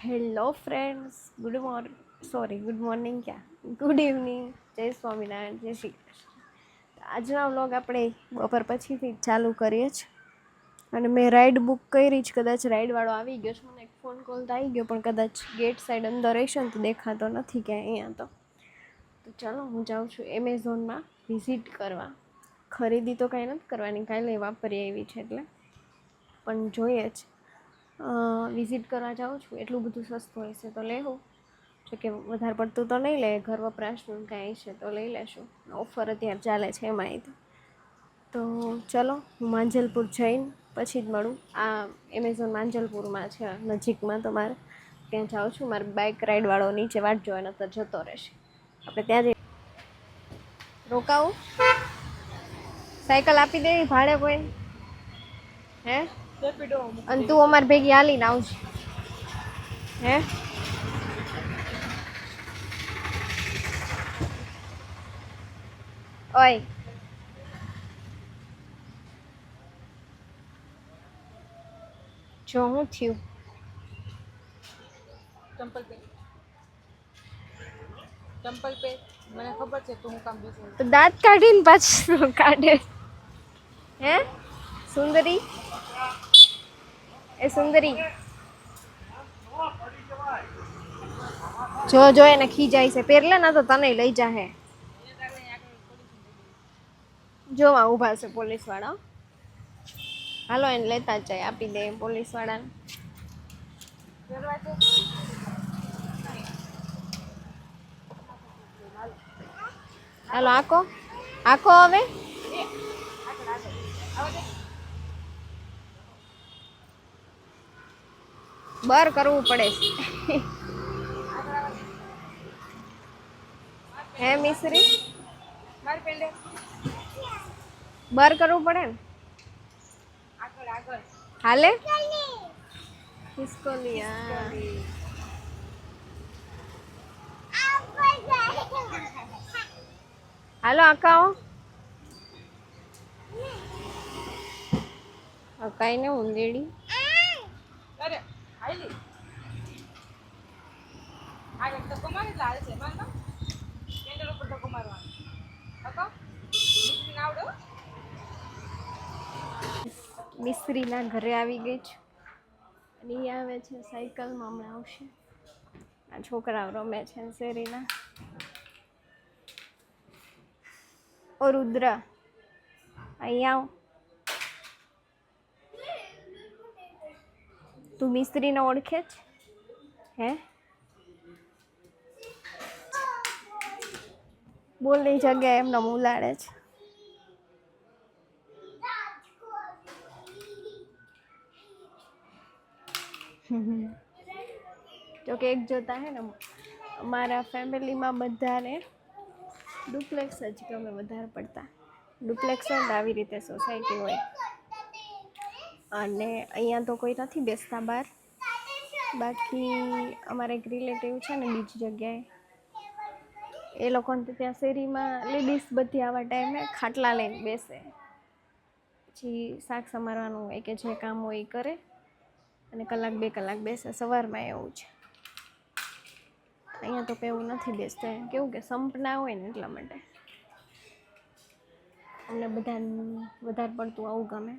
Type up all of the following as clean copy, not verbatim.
Hello friends, good morning good evening. જય સ્વામિનારાયણ, જય શ્રી કૃષ્ણ. આજનો વ્લોગ આપણે બપોર પછીથી ચાલુ કરીએ છીએ અને મેં રાઈડ બુક કરી જ. કદાચ રાઈડવાળો આવી ગયો છે. મને એક ફોન કોલ તો આવી ગયો, પણ કદાચ ગેટ સાઈડ અંદર રહેશે ને તો દેખાતો નથી ક્યાંય અહીંયા. તો ચાલો, હું જાઉં છું એમેઝોનમાં વિઝિટ કરવા. ખરીદી તો કાંઈ નથી કરવાની, કાલે વાપરી આવી છે એટલે, પણ જોઈએ જ વિઝિટ કરવા જાઉં છું. એટલું બધું સસ્તું હોય છે તો લેવું, જો કે વધારે પડતું તો નહીં લે, ઘર વપરાશનું કાંઈ છે તો લઈ લેશું. ઓફર અત્યારે ચાલે છે એમાંય. તો ચલો, હું માંજલપુર જઈને પછી જ મળું. આ એમેઝોન માંજલપુરમાં છે નજીકમાં, તો મારે ત્યાં જાઉં છું. મારે બાઇક રાઈડવાળો નીચે વાટ જોવાનો તો જતો રહેશે. આપણે ત્યાં જઈ રોકાવું, સાયકલ આપી દેવી ભાડે કોઈ હે, અને તું અમારી ભેગી હાલીને આવજે હે. ઓય, જો હું થયું ચંપલ પે ચંપલ પે મને ખબર છે તું હું કામ બેસી. તો દાંત કાઢીને પાછું કાઢે હે. સુંદરી, એ સુંદરી, જો જો એને ખીજાય છે. પહેરલે ને તો તને લઈ જાહે. જોવા ઊભા છે પોલીસ વાળા. હાલો, એને લેતા જ જાય, આપી દે પોલીસ વાળાને. હાલો, આકો આકો હવે બર કરવું પડે છે. હે મિશ્રી, મારી પેલે બર કરવું પડે ને. આગળ આગળ હાલે ખિસકોલિયા. હાલો આકાઓ, અકાઈ ને ઊંદેડી. અરે આઈલી આગળ ધક્કો મારે એટલે હાલ છે. મારમાં કેન્ડલ ઉપર ધક્કો મારવાનો. ધક્કો નીકળીને આવડો. મિસ્ત્રીના ઘરે આવી ગઈ છું અને એ આવે છે સાયકલમાં, હમણાં આવશે. આ છોકરાઓ રમે છે શેરીના. ઓ રુદ્ર, અહીંયા આવ. તું મિસ્ત્રીને ઓળખે છે હે? બોલની જગ્યાએ એમને ઉલાડે છે. તો કે એક જોતા હે ને, અમારા ફેમિલીમાં બધાને ડુપ્લેક્સ જ ગમે વધારે પડતા. ડુપ્લેક્સ હોય ને આવી રીતે સોસાયટી હોય, અને અહીંયા તો કોઈ નથી બેસતા બહાર. બાકી અમારે એક રિલેટિવ છે ને બીજી જગ્યાએ, એ લોકોને તો ત્યાં શેરીમાં લેડીઝ બધી આવા ટાઈમે ખાટલા લઈને બેસે. પછી શાક સમારવાનું હોય કે જે કામ હોય એ કરે અને કલાક બે કલાક બેસે. સવારમાં એવું છે. અહીંયા તો એવું નથી બેસતા. કેવું કે સંપ ના હોય ને એટલા માટે અમને બધાને વધારે પડતું આવું ગમે.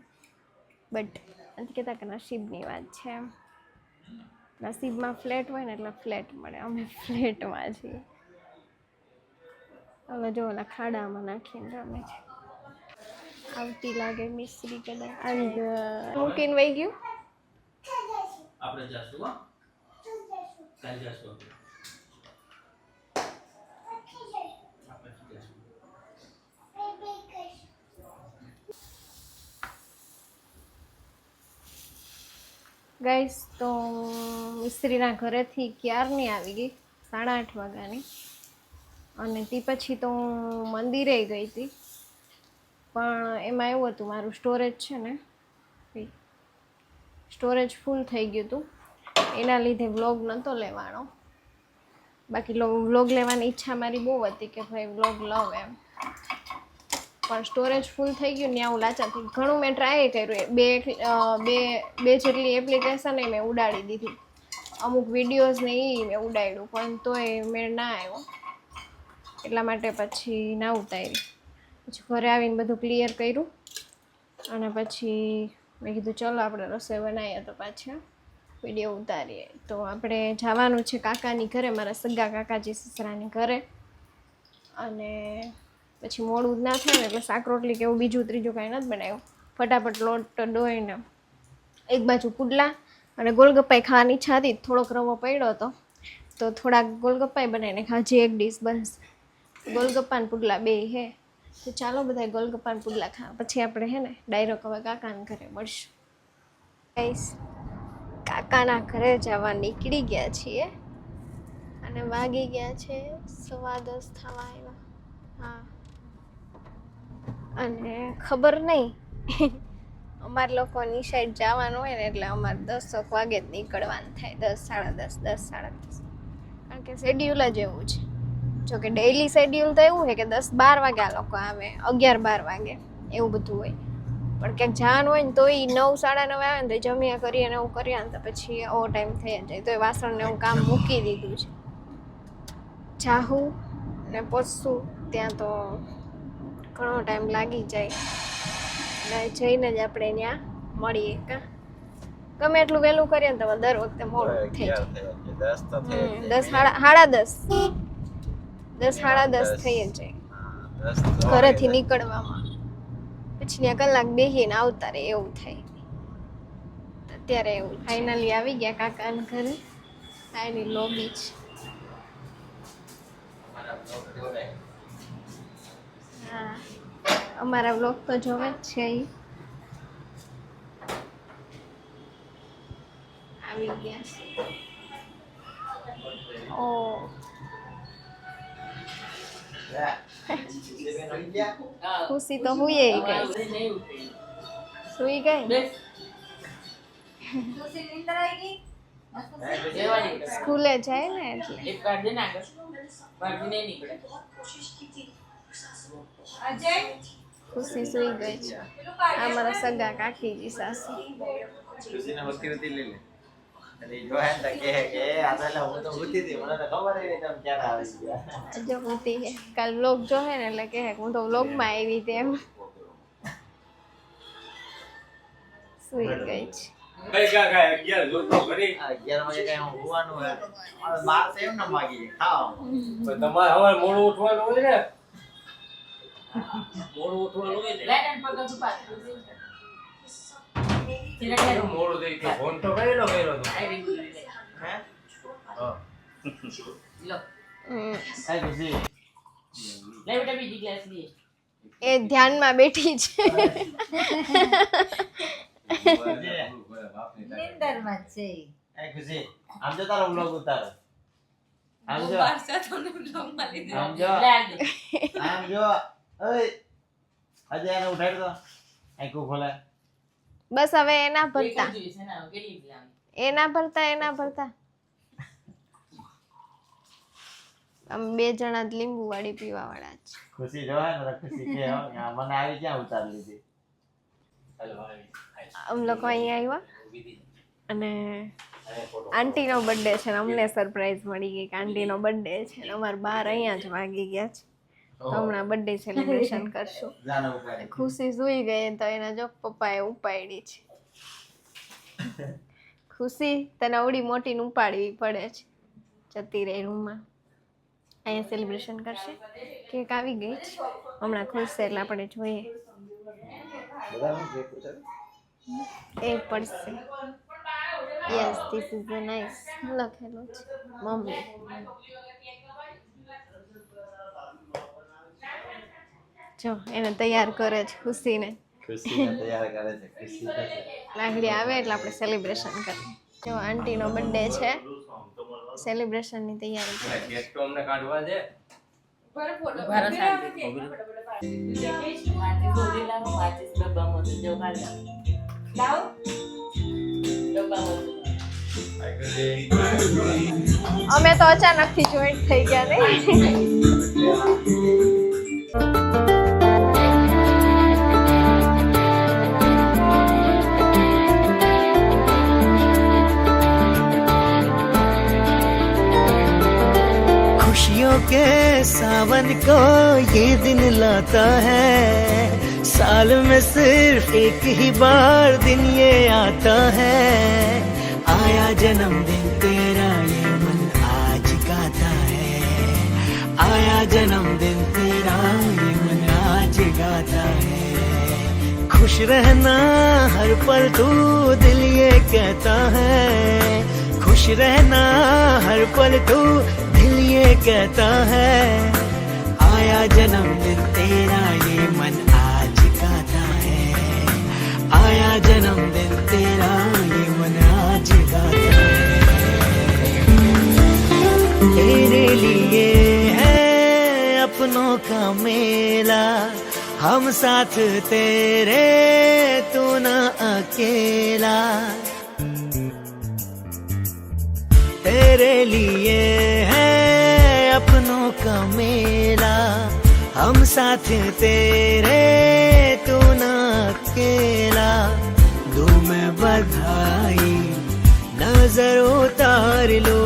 બટ નથી કહેતા કે નસીબની વાત છે એમ. નસીબમાં ફ્લેટ હોય ને એટલે ફ્લેટ મળે. અમે ફ્લેટમાં છીએ. હવે જો ઓલા ખાડામાં નાખીને રમે છે. આવતી લાગે મિસ્ત્રી કદાચ. અને મૂકીને વહી ગયું. આપણે જશું હો, કાલ જશું આપણે જશું. ગાઈસ, તો મિસ્ત્રીના ઘરેથી ક્યારની આવી ગઈ, 8:30 વાગ્યાની. અને તે પછી તો હું મંદિરે ગઈ હતી, પણ એમાં એવું હતું, મારું સ્ટોરેજ છે ને, સ્ટોરેજ ફૂલ થઈ ગયું હતું. એના લીધે વ્લોગ નહોતો લેવાનો. બાકી વ્લોગ લેવાની ઈચ્છા મારી બહુ હતી કે ભાઈ વ્લોગ લઉં એમ, પણ સ્ટોરેજ ફૂલ થઈ ગયું ને હું લાચાર થઈ. ઘણું મેં ટ્રાય કર્યું, બે જેટલી એપ્લિકેશન મેં ઉડાડી દીધી. અમુક વિડીયોઝ ને એ મેં ઉડાડ્યું પણ તોય મેળ ના આવ્યો, એટલા માટે પછી ના ઉતારી. પછી ઘરે આવીને બધું ક્લિયર કર્યું અને પછી મેં કીધું ચલો આપણે રસોઈ બનાવીએ તો પાછા વિડીયો ઉતારીએ. તો આપણે જવાનું છે કાકાની ઘરે, મારા સગા કાકાજી સસરાની ઘરે, અને પછી મોડું જ ના થાય ને એટલે શાક રોટલી કે એવું બીજું ત્રીજું કાંઈ નથી બનાવ્યું. ફટાફટ લોટ ડોઈને એક બાજુ પુડલા અને ગોલગપ્પાઈ ખાવાની ઈચ્છા હતી, થોડોક રવો પડ્યો હતો તો થોડાક ગોલગપ્પાઈ બનાવીને ખાજી, એક ડીશ બસ. ગોલગપ્પા ને પુડલા બે હે, તો ચાલો બધા ગોલગપ્પા ને પુડલા ખાવા, પછી આપણે હે ને ડાયરેક્ટ હવે કાકાના ઘરે મળશું. ગાઈસ કાકાના ઘરે જવા નીકળી ગયા છીએ અને વાગી ગયા છે 10:15 થવા આવ્યા. હા, અને ખબર નહીં અમારે લોકોની સાઈડ જવાનું હોય ને એટલે અમારે 10 વાગે જ નીકળવાનું થાય, 10, 10:30, 10, 10:30, કારણ કે શેડ્યુલ જ એવું છે. જો કે ડેઈલી શેડ્યુલ તો એવું છે કે 10-12 વાગે આ લોકો આવે, 11-12 વાગે એવું બધું હોય, પણ ક્યાંક જવાનું હોય ને તો એ 9-9:30 આવે ને તો જમ્યા કરીએ ને એવું કરીએ ને તો પછી ઓવર ટાઈમ થઈ જાય, તો એ વાસણને એવું કામ મૂકી દીધું છે. જાહું ને પહોંચશું ત્યાં તો ઘણો ટાઈમ લાગી જાય, અને જઈને જ આપણે ત્યાં મળીએ. ગમે એટલું વહેલું કરીએ ને તો દર વખતે મોડું થઈ જાય. 10-10:30 થઈ જ જાય ઘરેથી નીકળવામાં, પછી ત્યાં કલાક બેસીને આવતા રહે એવું થાય. અત્યારે એવું ફાઇનલી આવી ગયા કાકાના ઘરે, આ એની લોબી છે. હા, અમારા વ્લોગ તો જોવે જ છે. આવી ગયા છે. ઓ ખુશી તો હુઈ ગઈ, સુઈ ગઈ. સ્કૂલે જાય ને એટલે ખુશી સુઈ ગઈ છે. આ મારા સગા કાકીજી સાસુ. જો હોતી હે, કાલ વ્લોગ જોહે ને એટલે કહે હું તો વ્લોગમાં આવી હતી એમ. સુઈ ગઈ છે. એ ધ્યાનમાં બેઠી છે. આમ જો તારો વ્લોગ ઉતારો, આમ જો, આમ જો, ઓય આજે એને ઉઠાડી દો, આંખો ખોલે. બસ હવે એના ભરતા આમ 2 જણા જ લીંબુ વાળી પીવા વાળા છે. ખુશી જોવાય ને ખુશી કે મને આવી ક્યાં ઉતાર લીધી. અમે લોકો અહીંયા આવ્યા અને આંટીનો બર્થડે છે ને અમને સરપ્રાઈઝ મળી ગઈ કે આંટીનો બર્થડે છે ને અમારા બાર અહીંયા જ વાગી ગયા છે, તો હમણાં બર્થડે સેલિબ્રેશન કરશું. ખુશી સુઈ ગઈ તો એના જો પપ્પાએ ઉપાડી છે. ખુશી તને અવડી મોટી ઉપાડવી પડે છે, જતી રહી રૂમમાં. અહીંયા સેલિબ્રેશન કરશે. કેક આવી ગઈ છે, હમણાં ખુલશે એટલે આપણે જોઈએ. એ પડશે. Yes this is a nice લખેલું છે મમ્મી. જો એને તૈયાર કરે છે ખુશીને. લાગડી આવે એટલે આપણે સેલિબ્રેશન કરીએ. જો આંટીનો બર્થડે છે, સેલિબ્રેશનની તૈયારી કરે અમે તો અચાનકથી જોઈન્ટ થઈ ગયા ને. खुशियों के सावन को ये दिन लाता है, साल में सिर्फ एक ही बार दिन ये आता है, आया जन्मदिन तेरा ये मन आज गाता है, आया जन्मदिन तेरा ये मन आज गाता है, खुश रहना हर पल तू दिल ये कहता है, खुश रहना हर पल तू दिल ये कहता है, आया जन्मदिन तेरा ये मन आज गाता है, आया जन्मदिन तेरा ये मन आज गाता है, तेरे लिए है अपनों का मेला, हम साथ तेरे तू ना अकेला, तेरे लिए है अपनों का मेला, हम साथ तेरे तू ना अकेला, दूं मैं बधाई नजर उतार लो,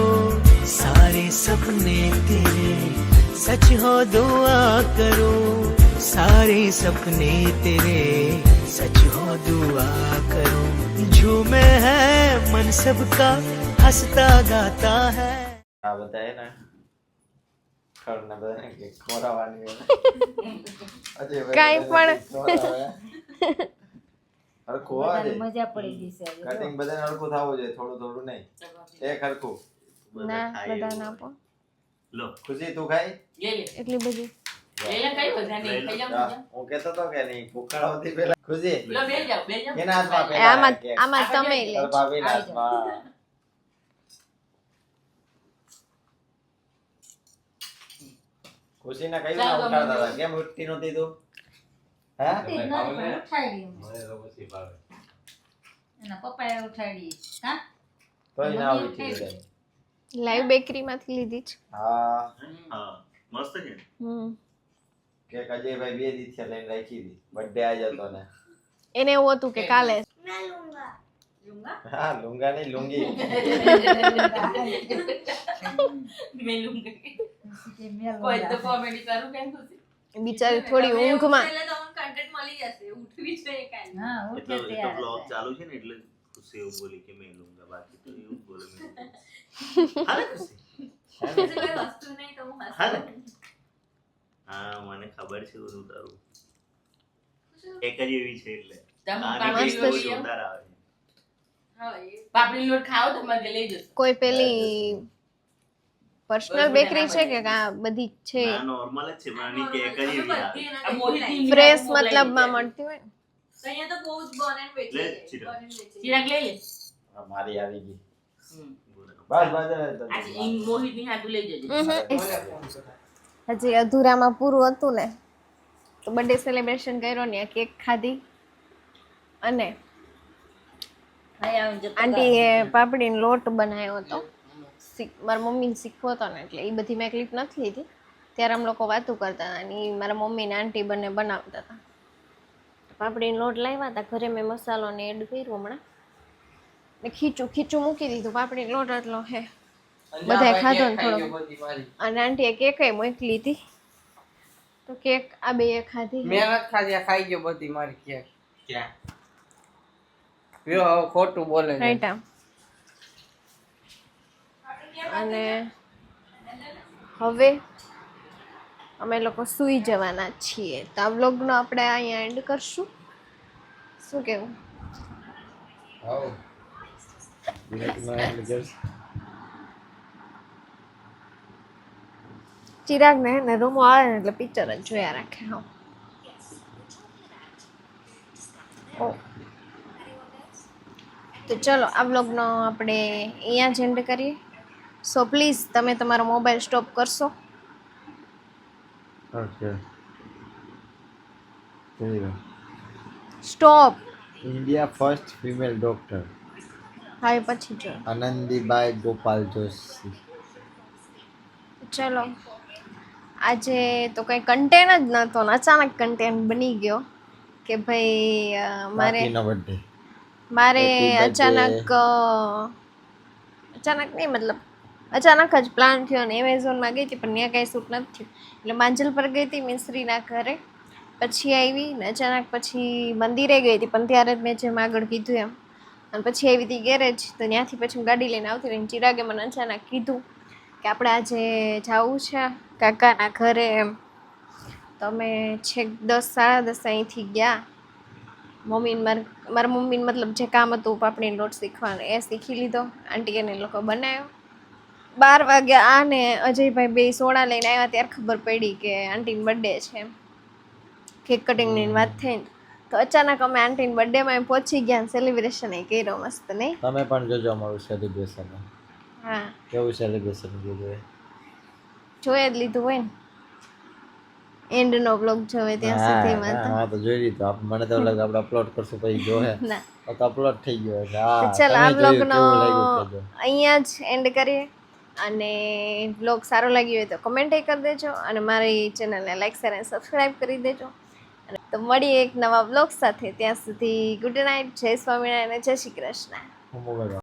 सारे सपने तेरे सच हो दुआ करो, सारे सपने तेरे सच हो दुआ करो, झूमे है मन सबका हंसता गाता है. આ બધા હે ને ઘરના બધાને કે ખોરાવાની હોય અજય ભાઈ કાંઈ પણ. હરખું હોવા બધાને જોઈએ. મજા પડી ગઈ છે આજે. કટિંગ બધાને હરખું થવું જોઈએ, થોડું થોડું નહીં. એક હરખું. ના બધા ના આપો લો ખુશી તું ખાઈ? એટલી બધી હું કહેતો તો કે નહીં ભૂખાડા હોતી પહેલા ખુશી એના હાથમાં એ પહેલા આમાં કેક. આમાં તમે લે તારા ભાભીના હાથમાં. ખુશીને કહ્યું ને ઉઠાડતા હતા, કેમ ઉઠતી નહોતી તું? હે? ઉઠાડી એના પપ્પાએ ઉઠાડી. હા તોય ના ઉઠી બધાય. લાઈવ બેકરી માંથી લીધી છે. હા હા મસ્ત છે કેક અજયભાઈ 2 દિવસ લઈને રાખી હતી, બર્થડે આજ હતો ને. એને એવું હતું કે કાલે હા લુંગા નહીં લુંગી. બિચારી થોડી ઊંઘમાં હા એ ઉઠે તો ત્યારે બ્લોગ ચાલુ છે ને એટલે ખુશી એવું બોલી કે મેં લૂંગા, બાકી તો એવું જ બોલે મેં હાલે ખુશી હાલે. હા મને ખબર છે બધું તારું એક જ એવી છે એટલે આની મસ્ત બહુ છે. જોરદાર આવે છે. પાપડી લોટ ખાઓ તો મને લઈ જજો. કોઈ પેલી પર્સનલ બેકરી છે કે આ બધી જ છે ના નોર્મલ જ છે પણ આની કે એક જ એવી આવે. આ મોહિતની ફ્રેશ મીઠાઈ મતલબમાં મળતી હોય ને. લે ચિરાગ. ચિરાગ લઈ લે. હા, મારી આવી ગઈ. હમ. બસ બસ આ મોહિતની હાથું લઈ જજો. હજી અધૂરામાં પૂરું હતું ને તો બર્થડે સેલિબ્રેશન કર્યો ને કેક ખાધી અને આંટીએ પાપડીનો લોટ બનાવ્યો હતો. મારા મમ્મીને શીખવો હતો ને એટલે એ બધી મેં ક્લિપ નથી લીધી. ત્યારે અમે લોકો વાતું કરતા હતા અને ઈ મારા મમ્મી ને આંટી બંને બનાવતા હતા. પાપડીનો લોટ લાવ્યા હતા ઘરે, મેં મસાલો ને એડ કર્યો હમણાં ને ખીચું મૂકી દીધું. પાપડીનો લોટ એટલો હે બધાએ ખાધો ને થોડો. અને આંટીએ કેક મોકલી હતી તો કેક આ બે ખાધી. મેં નથી ખાધી, આ ખાઈ ગયો બધી મારી કેક. ક્યાં યો હવે ખોટું બોલે છે. રાઈટ આમ. અને હવે અમે લોકો સૂઈ જવાના છીએ તો આ વ્લોગનો આપણે અહીંયા એન્ડ કરશું. શું કેવું? આવો ડિરેક્ટમાં એટલે જશ. ચિરાગને હે ને રૂમો આવે ને એટલે પિક્ચર જ જોયા રાખે. હા ઓ તો ચલો આ વ્લોગનો આપણે અહીંયા જ એન્ડ કરીએ. સો પ્લીઝ તમે તમારો મોબાઈલ સ્ટોપ કરશો. Okay stop. India first female doctor હવે પછી જો આનંદીબાઈ ગોપાલ જોશી. ચલો આજે તો કંઈ કન્ટેન્ટ જ નહોતો ને અચાનક કન્ટેન્ટ બની ગયો કે ભાઈ મારે બર્થડે મારે Happy birthday. અચાનક નહીં મતલબ અચાનક જ પ્લાન થયો ને એમેઝોનમાં ગઈ હતી પણ ત્યાં કાંઈ શૂટ નથી થયું. એટલે માંજલ પર ગઈ હતી મિસ્ત્રીના ઘરે, પછી આવી ને અચાનક પછી મંદિરે ગઈ હતી પણ ત્યારે જ મેં જેમ આગળ કીધું એમ, અને પછી આવી હતી ગેરેજ. તો ત્યાંથી પછી હું ગાડી લઈને આવતી રહીને ચિરાગે મને અચાનક કીધું કે આપણે આજે જવું છે કાકાના ઘરે એમ. તો અમે છેક 10-10:30 અહીંથી ગયા. મારા મમ્મીને મતલબ જે કામ હતું પાપડીનો લોટ શીખવાનું એ શીખી લીધો. આંટી એને લોકો બનાવ્યો. 12 વાગ્યા આ ને અજયભાઈ બે સોડા લઈને આવ્યા ત્યારે ખબર પડી કે આંટીનો બર્થડે છે એમ. કેક કટિંગની વાત થઈ તો અચાનક અમે આંટીના બર્થડેમાં પહોંચી ગયા, સેલિબ્રેશન એ કર્યો મસ્ત નહીં? તમે પણ જોજો અમારું સેલિબ્રેશન. હા, કેવું સેલિબ્રેશન કીધું? જોઈ જ લીધું હોય ને, એન્ડનો બ્લોગ જોવે ત્યાં સુધીમાં તો. હા તો જોઈ લીધું. મને તો લાગે આપણે અપલોડ કરશું પછી જોહે ના તો અપલોડ થઈ ગયો છે. હા ચાલ આ બ્લોગનો કેવું લાગ્યું અહીંયા જ એન્ડ કરીએ. અને બ્લોગ સારો લાગ્યો હોય તો કમેન્ટ કરી દેજો અને મારી ચેનલને લાઈક શેર અને સબસ્ક્રાઈબ કરી દેજો. અને તો મળીએ એક નવા બ્લોગ સાથે. ત્યાં સુધી ગુડ નાઇટ, જય સ્વામિનારાયણ અને જય શ્રી કૃષ્ણ. હું મોબાઈલ